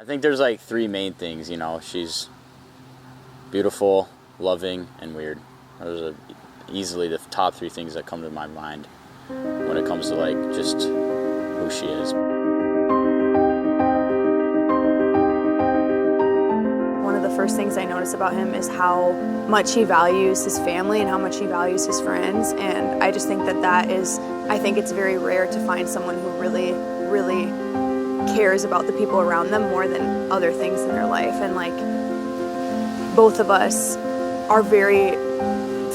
I think there's like three main things, she's beautiful, loving, and weird. Those are easily the top three things that come to my mind when it comes to like just who she is. One of the first things I notice about him is how much he values his family and how much he values his friends, and I just think I think it's very rare to find someone who really, really cares about the people around them more than other things in their life. And like, both of us are very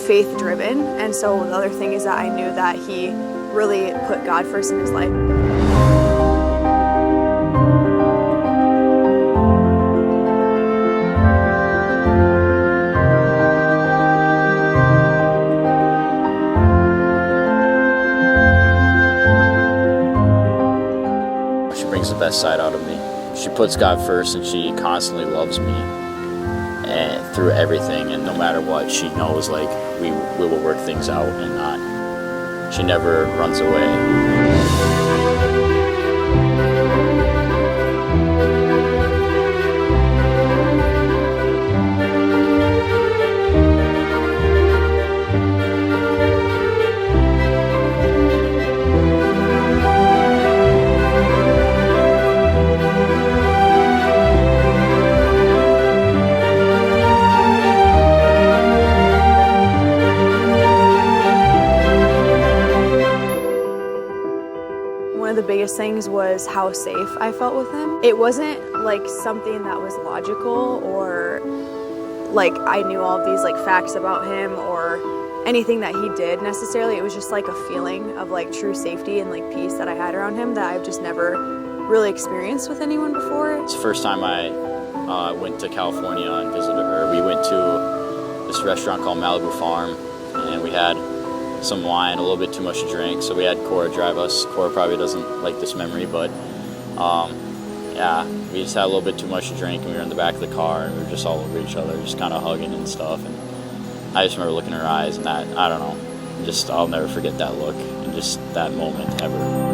faith driven, and so the other thing is that I knew that he really put God first in his life. She brings the best side out of me. She puts God first, and she constantly loves me and through everything, and no matter what, she knows like we will work things out, and she never runs away. One of the biggest things was how safe I felt with him. It wasn't like something that was logical or like I knew all of these like facts about him or anything that he did necessarily. It was just like a feeling of like true safety and like peace that I had around him that I've just never really experienced with anyone before. It's the first time I went to California and visited her. We went to this restaurant called Malibu Farm, and we had some wine, a little bit too much to drink, so we had Cora drive us. Cora probably doesn't like this memory, but yeah, we just had a little bit too much to drink, and we were in the back of the car, and we were just all over each other, just kind of hugging and stuff. And I just remember looking in her eyes, and that, I don't know, just I'll never forget that look and just that moment ever.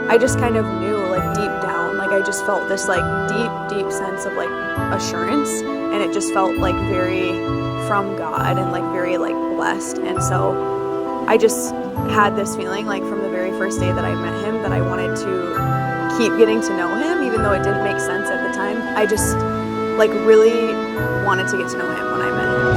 I just kind of knew like deep down, like I just felt this like deep sense of like assurance, and it just felt like very from God and like very like blessed. And so I just had this feeling like from the very first day that I met him that I wanted to keep getting to know him, even though it didn't make sense at the time. I just like really wanted to get to know him when I met him.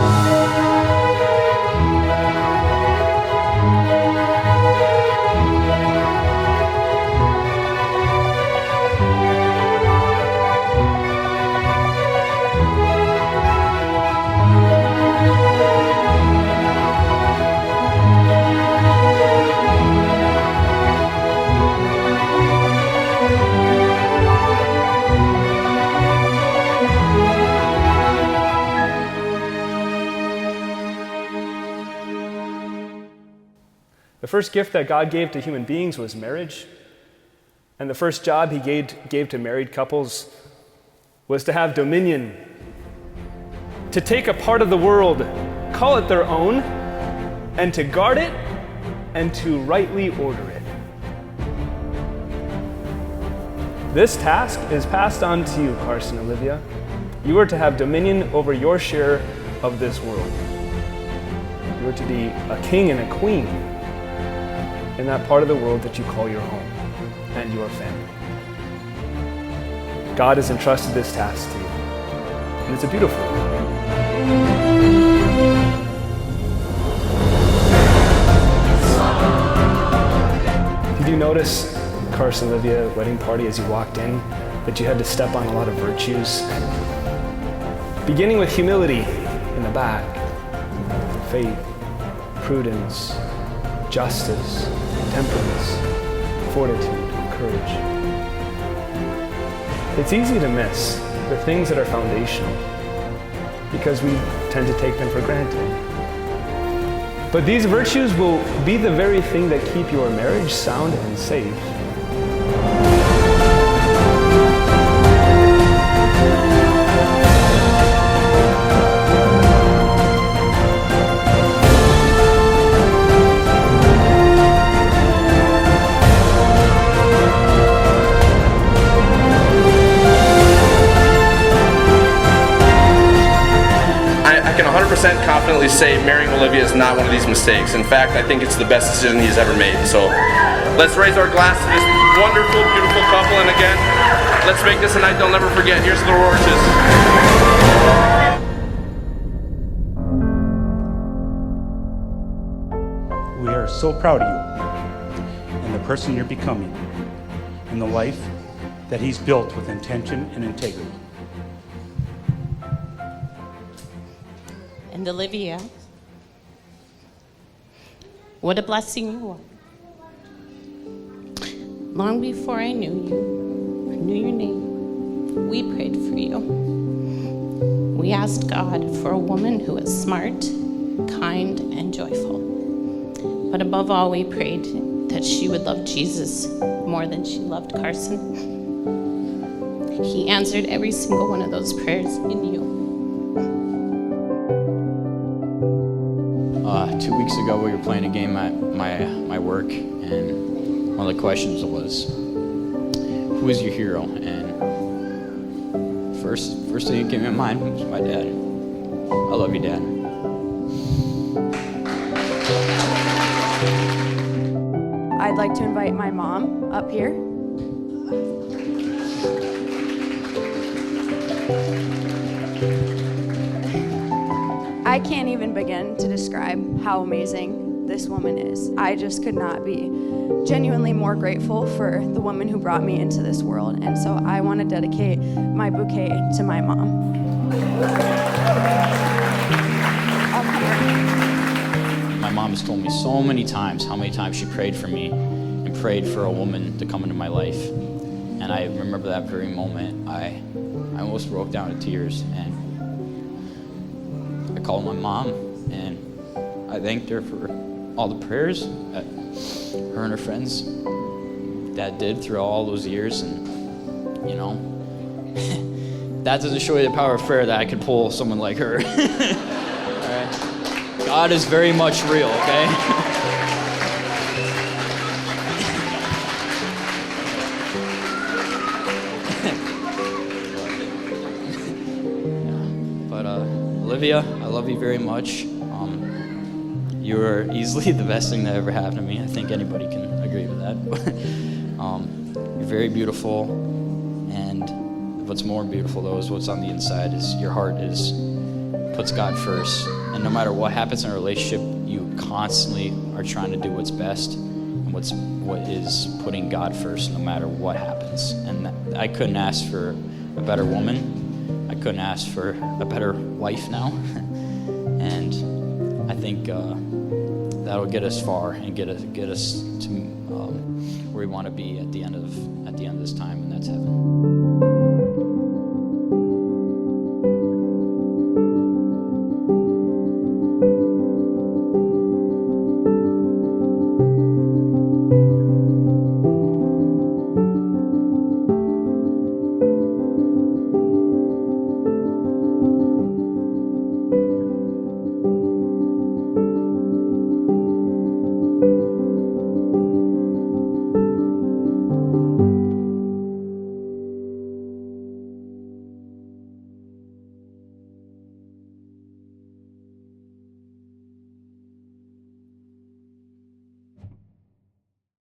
The first gift that God gave to human beings was marriage. And the first job he gave to married couples was to have dominion, to take a part of the world, call it their own, and to guard it and to rightly order it. This task is passed on to you, Carson and Olivia. You are to have dominion over your share of this world. You are to be a king and a queen in that part of the world that you call your home and your family. God has entrusted this task to you, and it's a beautiful one. Did you notice, Carson and Olivia, wedding party, as you walked in, that you had to step on a lot of virtues? Beginning with humility in the back, faith, prudence, justice, temperance, fortitude, courage. It's easy to miss the things that are foundational because we tend to take them for granted. But these virtues will be the very thing that keep your marriage sound and safe. I can 100% confidently say marrying Olivia is not one of these mistakes. In fact, I think it's the best decision he's ever made. So let's raise our glass to this wonderful, beautiful couple. And again, let's make this a night they'll never forget. Here's to the Rohriches. We are so proud of you and the person you're becoming and the life that he's built with intention and integrity. And Olivia, what a blessing you are. Long before I knew you, or knew your name, we prayed for you. We asked God for a woman who is smart, kind, and joyful. But above all, we prayed that she would love Jesus more than she loved Carson. He answered every single one of those prayers in you. 2 weeks ago, we were playing a game at my work, and one of the questions was, "Who is your hero?" And first thing that came to mind was my dad. I love you, Dad. I'd like to invite my mom up here. I can't even begin to describe how amazing this woman is. I just could not be genuinely more grateful for the woman who brought me into this world. And so I want to dedicate my bouquet to my mom. My mom has told me so many times how many times she prayed for me and prayed for a woman to come into my life. And I remember that very moment. I almost broke down in tears, and I called my mom, and I thanked her for all the prayers that her and her friends Dad did through all those years. And, you know, that doesn't show you the power of prayer that I could pull someone like her. All right? God is very much real, okay? But Olivia, I love you very much. You were easily the best thing that ever happened to me. I think anybody can agree with that. You're very beautiful, and what's more beautiful though is what's on the inside. Is your heart puts God first, and no matter what happens in a relationship, you constantly are trying to do what's best and what is putting God first, no matter what happens. And I couldn't ask for a better woman. I couldn't ask for a better wife now. And I think that'll get us far and get us to where we want to be at the end of this time, and that's heaven.